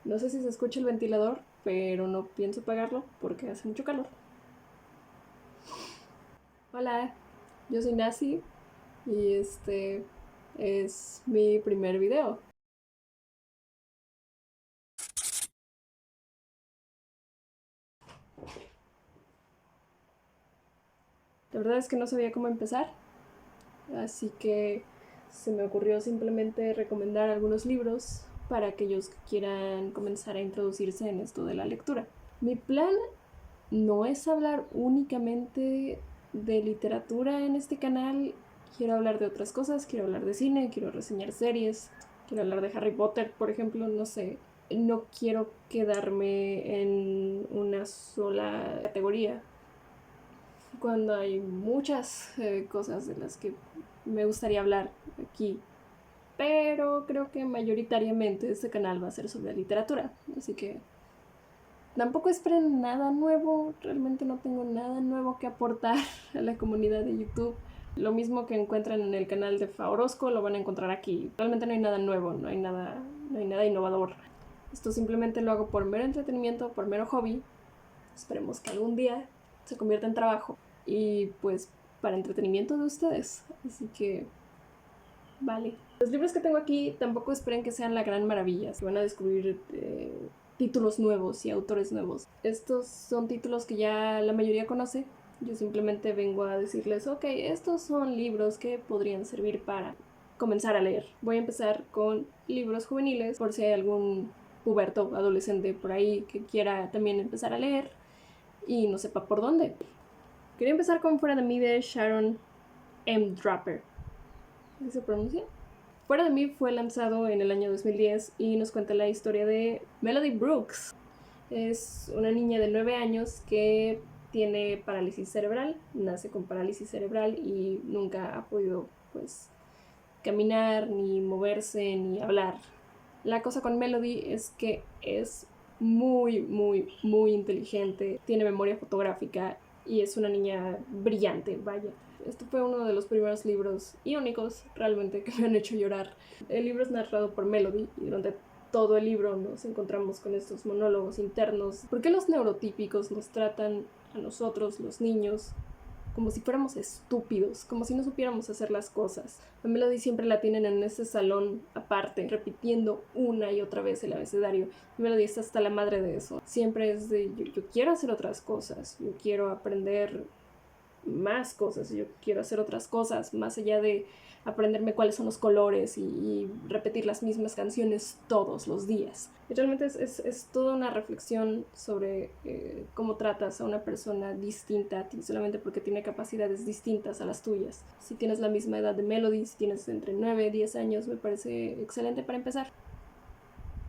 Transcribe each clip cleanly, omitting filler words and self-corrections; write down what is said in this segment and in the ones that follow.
No sé si se escucha el ventilador, pero no pienso apagarlo porque hace mucho calor. Hola, yo soy Nasi y este es mi primer video. La verdad es que no sabía cómo empezar, así que se me ocurrió simplemente recomendar algunos libros para aquellos que quieran comenzar a introducirse en esto de la lectura. Mi plan no es hablar únicamente de literatura en este canal. Quiero hablar de otras cosas, quiero hablar de cine, quiero reseñar series, quiero hablar de Harry Potter, por ejemplo, no sé. No quiero quedarme en una sola categoría cuando hay muchas cosas de las que me gustaría hablar aquí. Pero creo que mayoritariamente este canal va a ser sobre literatura, así que tampoco esperen nada nuevo, realmente no tengo nada nuevo que aportar a la comunidad de YouTube. Lo mismo que encuentran en el canal de Faorosco lo van a encontrar aquí. Realmente no hay nada nuevo, no hay nada innovador. Esto simplemente lo hago por mero entretenimiento, por mero hobby. Esperemos que algún día se convierta en trabajo. Y pues para entretenimiento de ustedes. Así que vale. Los libros que tengo aquí tampoco esperen que sean la gran maravilla. Se van a descubrir títulos nuevos y autores nuevos. Estos son títulos que ya la mayoría conoce. Yo simplemente vengo a decirles, ok, estos son libros que podrían servir para comenzar a leer. Voy a empezar con libros juveniles, por si hay algún puberto, adolescente por ahí que quiera también empezar a leer y no sepa por dónde. Quería empezar con Fuera de mí de Sharon M. Draper. ¿Así se pronuncia? Fuera de mí fue lanzado en el año 2010 y nos cuenta la historia de Melody Brooks. Es una niña de 9 años que tiene parálisis cerebral, nace con parálisis cerebral y nunca ha podido pues caminar, ni moverse, ni hablar. La cosa con Melody es que es muy inteligente, tiene memoria fotográfica y es una niña brillante, vaya. Este fue uno de los primeros libros y únicos realmente que me han hecho llorar. El libro es narrado por Melody y durante todo el libro nos encontramos con estos monólogos internos. ¿Por qué los neurotípicos nos tratan a nosotros, los niños, como si fuéramos estúpidos, como si no supiéramos hacer las cosas? A Melody siempre la tienen en ese salón aparte, repitiendo una y otra vez el abecedario. Melody está hasta la madre de eso. Siempre es de, yo quiero hacer otras cosas, yo quiero aprender más cosas, yo quiero hacer otras cosas, más allá de aprenderme cuáles son los colores y repetir las mismas canciones todos los días. Y realmente es toda una reflexión sobre cómo tratas a una persona distinta a ti, solamente porque tiene capacidades distintas a las tuyas. Si tienes la misma edad de Melody, si tienes entre 9 y 10 años, me parece excelente para empezar.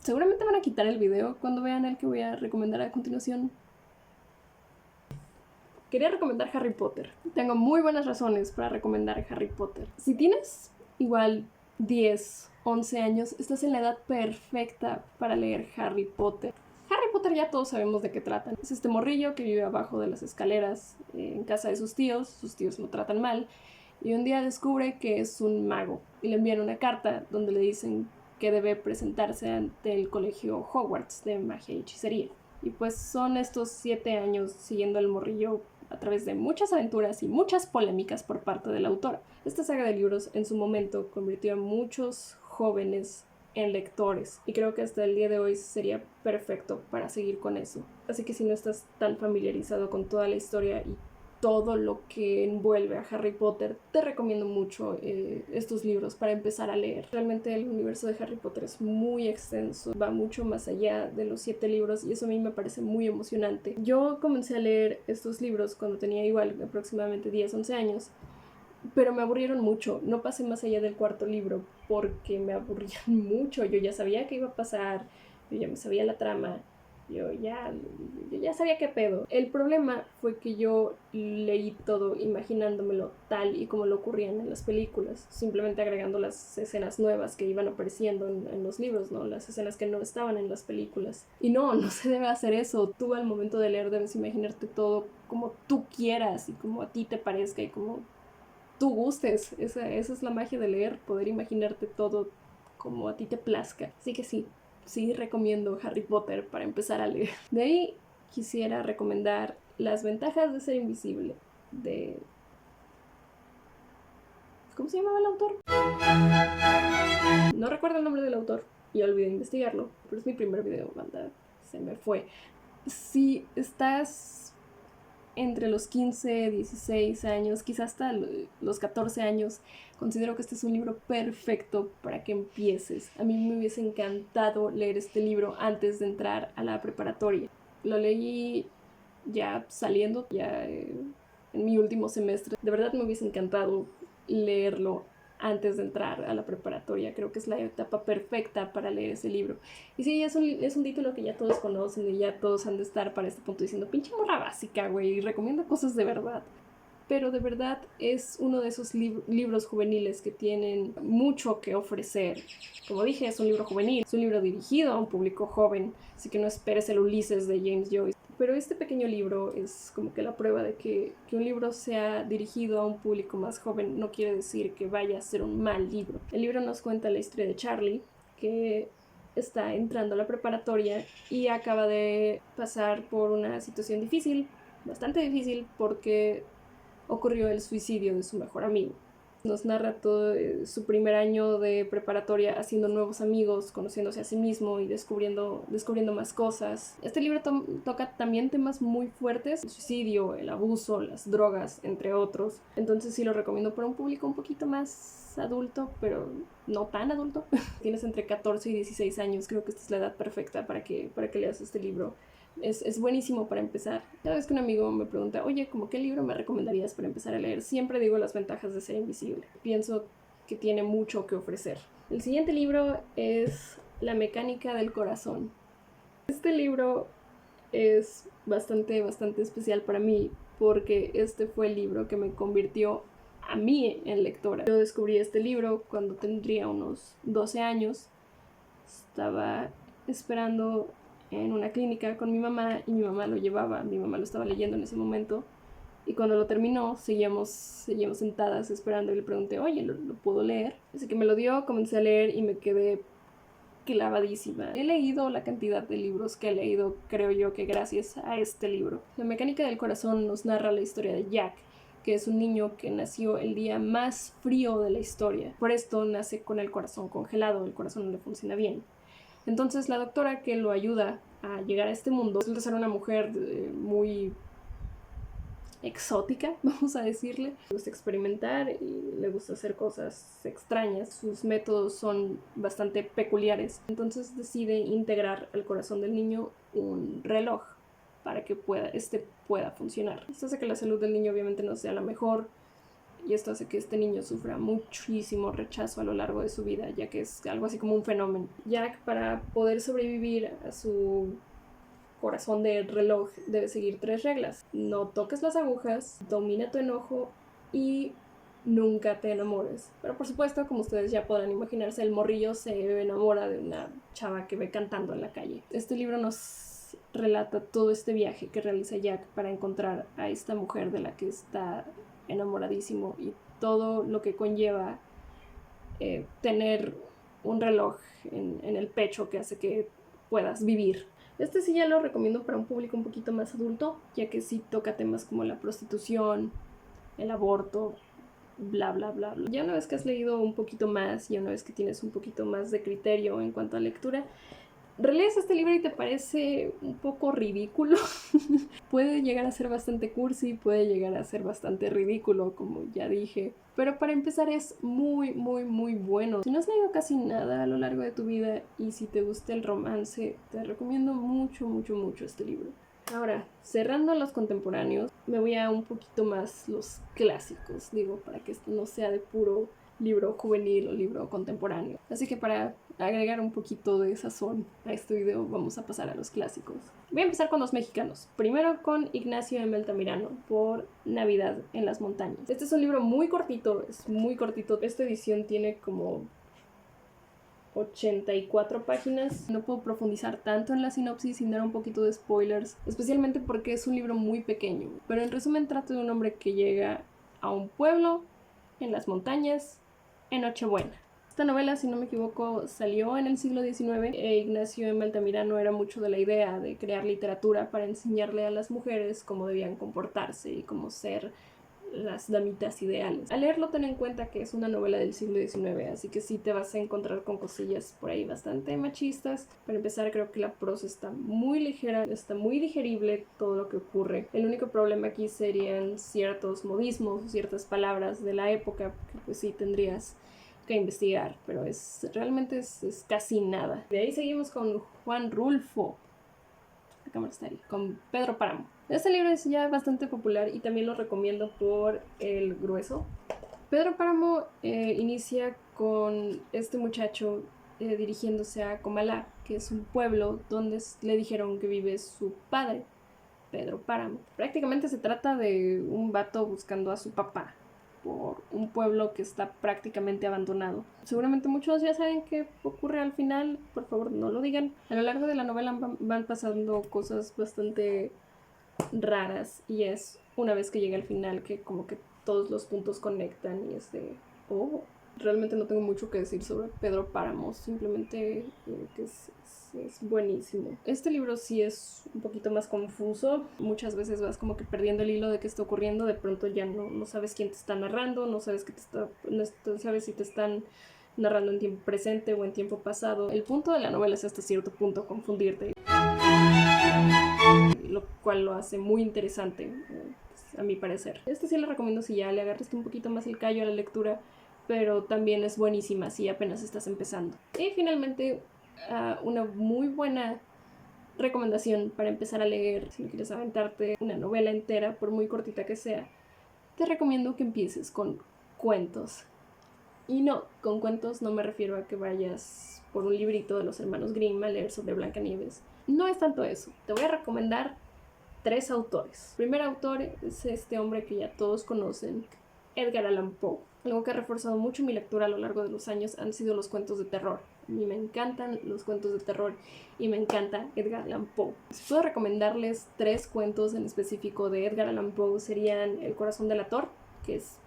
Seguramente van a quitar el video cuando vean el que voy a recomendar a continuación. Quería recomendar Harry Potter. Tengo muy buenas razones para recomendar Harry Potter. Si tienes igual 10, 11 años, estás en la edad perfecta para leer Harry Potter. Harry Potter ya todos sabemos de qué tratan. Es este morrillo que vive abajo de las escaleras en casa de sus tíos lo tratan mal, y un día descubre que es un mago y le envían una carta donde le dicen que debe presentarse ante el colegio Hogwarts de magia y hechicería. Y pues son estos 7 años siguiendo al morrillo a través de muchas aventuras y muchas polémicas por parte de la autora. Esta saga de libros en su momento convirtió a muchos jóvenes en lectores y creo que hasta el día de hoy sería perfecto para seguir con eso. Así que si no estás tan familiarizado con toda la historia y todo lo que envuelve a Harry Potter, te recomiendo mucho estos libros para empezar a leer. Realmente el universo de Harry Potter es muy extenso, va mucho más allá de los 7 libros y eso a mí me parece muy emocionante. Yo comencé a leer estos libros cuando tenía igual aproximadamente 10, 11 años, pero me aburrieron mucho. No pasé más allá del cuarto libro porque me aburrían mucho. Yo ya sabía qué iba a pasar, yo ya me sabía la trama, yo ya sabía qué pedo. El problema fue que yo leí todo imaginándomelo tal y como lo ocurrían en las películas, simplemente agregando las escenas nuevas que iban apareciendo en los libros, ¿no? Las escenas que no estaban en las películas. Y no se debe hacer eso. Tú al momento de leer debes imaginarte todo como tú quieras y como a ti te parezca y como tú gustes. Esa es la magia de leer, poder imaginarte todo como a ti te plazca. Así que sí, sí recomiendo Harry Potter para empezar a leer. De ahí quisiera recomendar Las ventajas de ser invisible, de... ¿Cómo se llamaba el autor? No recuerdo el nombre del autor y olvidé investigarlo, pero es mi primer video, banda, se me fue. Si estás entre los 15, 16 años, quizás hasta los 14 años, considero que este es un libro perfecto para que empieces. A mí me hubiese encantado leer este libro antes de entrar a la preparatoria. Lo leí ya saliendo, ya en mi último semestre. De verdad me hubiese encantado leerlo antes de entrar a la preparatoria. Creo que es la etapa perfecta para leer ese libro. Y sí, es un título que ya todos conocen y ya todos han de estar para este punto diciendo, pinche morra básica, güey, y recomienda cosas de verdad. Pero de verdad es uno de esos libros juveniles que tienen mucho que ofrecer. Como dije, es un libro juvenil, es un libro dirigido a un público joven, así que no esperes el Ulises de James Joyce. Pero este pequeño libro es como que la prueba de que un libro sea dirigido a un público más joven no quiere decir que vaya a ser un mal libro. El libro nos cuenta la historia de Charlie, que está entrando a la preparatoria y acaba de pasar por una situación difícil, bastante difícil, porque ocurrió el suicidio de su mejor amigo. Nos narra todo su primer año de preparatoria haciendo nuevos amigos, conociéndose a sí mismo y descubriendo más cosas. Este libro toca también temas muy fuertes, el suicidio, el abuso, las drogas, entre otros. Entonces sí lo recomiendo para un público un poquito más adulto, pero no tan adulto. Tienes entre 14 y 16 años, creo que esta es la edad perfecta para que leas este libro. Es buenísimo para empezar. Cada vez que un amigo me pregunta, oye, ¿cómo qué libro me recomendarías para empezar a leer? Siempre digo Las ventajas de ser invisible. Pienso que tiene mucho que ofrecer. El siguiente libro es La mecánica del corazón. Este libro es bastante especial para mí porque este fue el libro que me convirtió a mí en lectora. Yo descubrí este libro cuando tendría unos 12 años. Estaba esperando en una clínica con mi mamá y mi mamá lo llevaba, mi mamá lo estaba leyendo en ese momento y cuando lo terminó seguíamos sentadas esperando y le pregunté, oye, ¿lo puedo leer? Así que me lo dio, comencé a leer y me quedé clavadísima. He leído la cantidad de libros que he leído, creo yo que gracias a este libro. La mecánica del corazón nos narra la historia de Jack, que es un niño que nació el día más frío de la historia. Por esto nace con el corazón congelado, el corazón no le funciona bien. Entonces la doctora que lo ayuda a llegar a este mundo resulta ser una mujer muy exótica, vamos a decirle. Le gusta experimentar y le gusta hacer cosas extrañas. Sus métodos son bastante peculiares. Entonces decide integrar al corazón del niño un reloj para que pueda funcionar. Esto hace que la salud del niño obviamente no sea la mejor. Y esto hace que este niño sufra muchísimo rechazo a lo largo de su vida, ya que es algo así como un fenómeno. Jack, para poder sobrevivir a su corazón de reloj, debe seguir 3 reglas. No toques las agujas, domina tu enojo y nunca te enamores. Pero por supuesto, como ustedes ya podrán imaginarse, el morrillo se enamora de una chava que ve cantando en la calle. Este libro nos relata todo este viaje que realiza Jack para encontrar a esta mujer de la que está enamoradísimo y todo lo que conlleva tener un reloj en el pecho que hace que puedas vivir. Este sí ya lo recomiendo para un público un poquito más adulto, ya que sí toca temas como la prostitución, el aborto, bla bla bla. Ya una vez que has leído un poquito más, ya una vez que tienes un poquito más de criterio en cuanto a lectura, relees este libro y te parece un poco ridículo. Puede llegar a ser bastante cursi, puede llegar a ser bastante ridículo, como ya dije. Pero para empezar es muy bueno. Si no has leído casi nada a lo largo de tu vida y si te gusta el romance, te recomiendo mucho este libro. Ahora, cerrando los contemporáneos, me voy a un poquito más los clásicos, digo, para que esto no sea de puro libro juvenil o libro contemporáneo. Así que para agregar un poquito de sazón a este video, vamos a pasar a los clásicos. Voy a empezar con los mexicanos. Primero con Ignacio M. Altamirano, por Navidad en las montañas. Este es un libro muy cortito, es muy cortito. Esta edición tiene como 84 páginas. No puedo profundizar tanto en la sinopsis sin dar un poquito de spoilers, especialmente porque es un libro muy pequeño. Pero en resumen trata de un hombre que llega a un pueblo en las montañas en Nochebuena. Esta novela, si no me equivoco, salió en el siglo XIX e Ignacio M. Altamirano era mucho de la idea de crear literatura para enseñarle a las mujeres cómo debían comportarse y cómo ser las damitas ideales. Al leerlo, ten en cuenta que es una novela del siglo XIX, así que sí te vas a encontrar con cosillas por ahí bastante machistas. Para empezar, creo que la prosa está muy ligera, está muy digerible todo lo que ocurre. El único problema aquí serían ciertos modismos o ciertas palabras de la época, que pues sí tendrías que investigar, pero realmente es casi nada. De ahí seguimos con Juan Rulfo. La cámara está ahí, con Pedro Páramo. Este libro es ya bastante popular y también lo recomiendo por el grueso. Pedro Páramo inicia con este muchacho dirigiéndose a Comalá, que es un pueblo donde le dijeron que vive su padre, Pedro Páramo. Prácticamente se trata de un vato buscando a su papá por un pueblo que está prácticamente abandonado. Seguramente muchos ya saben qué ocurre al final, por favor no lo digan. A lo largo de la novela van pasando cosas bastante raras y es una vez que llega al final que como que todos los puntos conectan y es de, oh, realmente no tengo mucho que decir sobre Pedro Páramo, simplemente que es buenísimo. Este libro sí es un poquito más confuso, muchas veces vas como que perdiendo el hilo de qué está ocurriendo, de pronto ya no sabes quién te está narrando, no sabes no sabes si te están narrando en tiempo presente o en tiempo pasado. El punto de la novela es hasta cierto punto confundirte, lo cual lo hace muy interesante, a mi parecer. Este sí lo recomiendo si ya le agarraste un poquito más el callo a la lectura, pero también es buenísima si apenas estás empezando. Y finalmente, una muy buena recomendación para empezar a leer, si no quieres aventarte una novela entera, por muy cortita que sea, te recomiendo que empieces con cuentos. Y no, con cuentos no me refiero a que vayas por un librito de los hermanos Grimm a leer sobre Blancanieves. No es tanto eso. Te voy a recomendar 3 autores. El primer autor es este hombre que ya todos conocen, Edgar Allan Poe. Algo que ha reforzado mucho mi lectura a lo largo de los años han sido los cuentos de terror. A mí me encantan los cuentos de terror y me encanta Edgar Allan Poe. Si puedo recomendarles 3 cuentos en específico de Edgar Allan Poe, serían El corazón delator, que es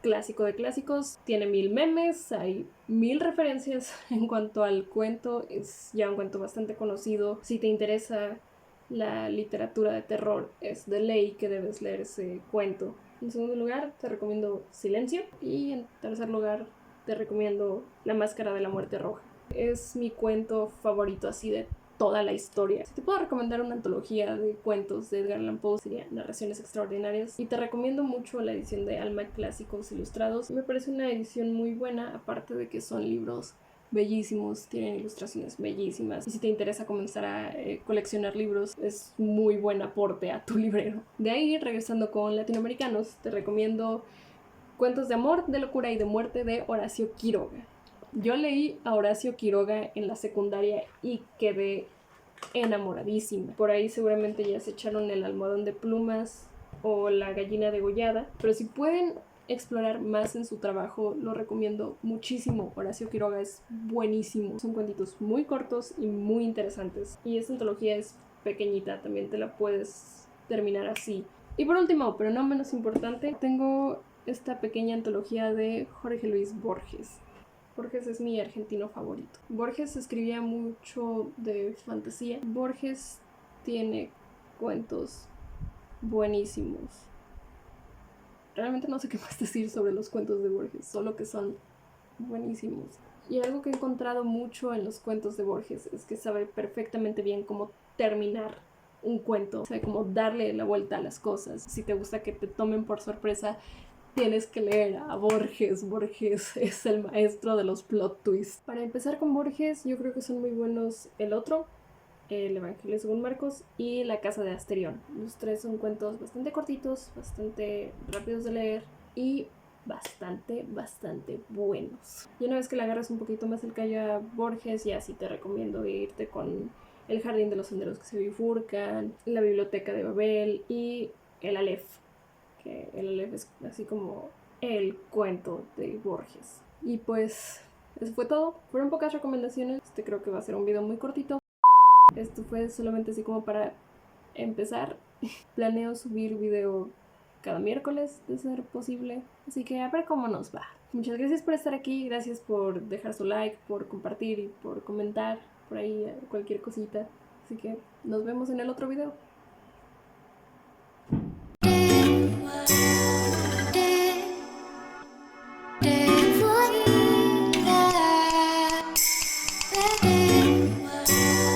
clásico de clásicos, tiene 1000 memes, hay 1000 referencias en cuanto al cuento, es ya un cuento bastante conocido. Si te interesa la literatura de terror, es de ley que debes leer ese cuento. En segundo lugar, te recomiendo Silencio. Y en tercer lugar, te recomiendo La máscara de la muerte roja. Es mi cuento favorito así de toda la historia. Si te puedo recomendar una antología de cuentos de Edgar Allan Poe, sería Narraciones Extraordinarias. Y te recomiendo mucho la edición de Alma Clásicos Ilustrados. Me parece una edición muy buena, aparte de que son libros bellísimos, tienen ilustraciones bellísimas. Y si te interesa comenzar a coleccionar libros, es muy buen aporte a tu librero. De ahí, regresando con latinoamericanos, te recomiendo Cuentos de amor, de locura y de muerte de Horacio Quiroga. Yo leí a Horacio Quiroga en la secundaria y quedé enamoradísima. Por ahí seguramente ya se echaron El almohadón de plumas o La gallina degollada, pero si pueden explorar más en su trabajo, lo recomiendo muchísimo. Horacio Quiroga es buenísimo. Son cuentitos muy cortos y muy interesantes. Y esta antología es pequeñita, también te la puedes terminar así. Y por último, pero no menos importante, tengo esta pequeña antología de Jorge Luis Borges. Borges es mi argentino favorito. Borges escribía mucho de fantasía. Borges tiene cuentos buenísimos. Realmente no sé qué más decir sobre los cuentos de Borges, solo que son buenísimos. Y algo que he encontrado mucho en los cuentos de Borges es que sabe perfectamente bien cómo terminar un cuento, sabe cómo darle la vuelta a las cosas. Si te gusta que te tomen por sorpresa, tienes que leer a Borges. Borges es el maestro de los plot twists. Para empezar con Borges, yo creo que son muy buenos El otro, El Evangelio según Marcos y La casa de Asterión. Los 3 son cuentos bastante cortitos, bastante rápidos de leer y bastante buenos. Y una vez que le agarras un poquito más el callo a Borges, ya sí te recomiendo irte con El jardín de los senderos que se bifurcan, La biblioteca de Babel y El Aleph. Que El Aleph es así como el cuento de Borges. Y pues eso fue todo. Fueron pocas recomendaciones. Creo que va a ser un video muy cortito. Esto fue solamente así como para empezar. Planeo subir video cada miércoles de ser posible. Así que a ver cómo nos va. Muchas gracias por estar aquí, gracias por dejar su like, por compartir y por comentar por ahí cualquier cosita. Así que nos vemos en el otro video.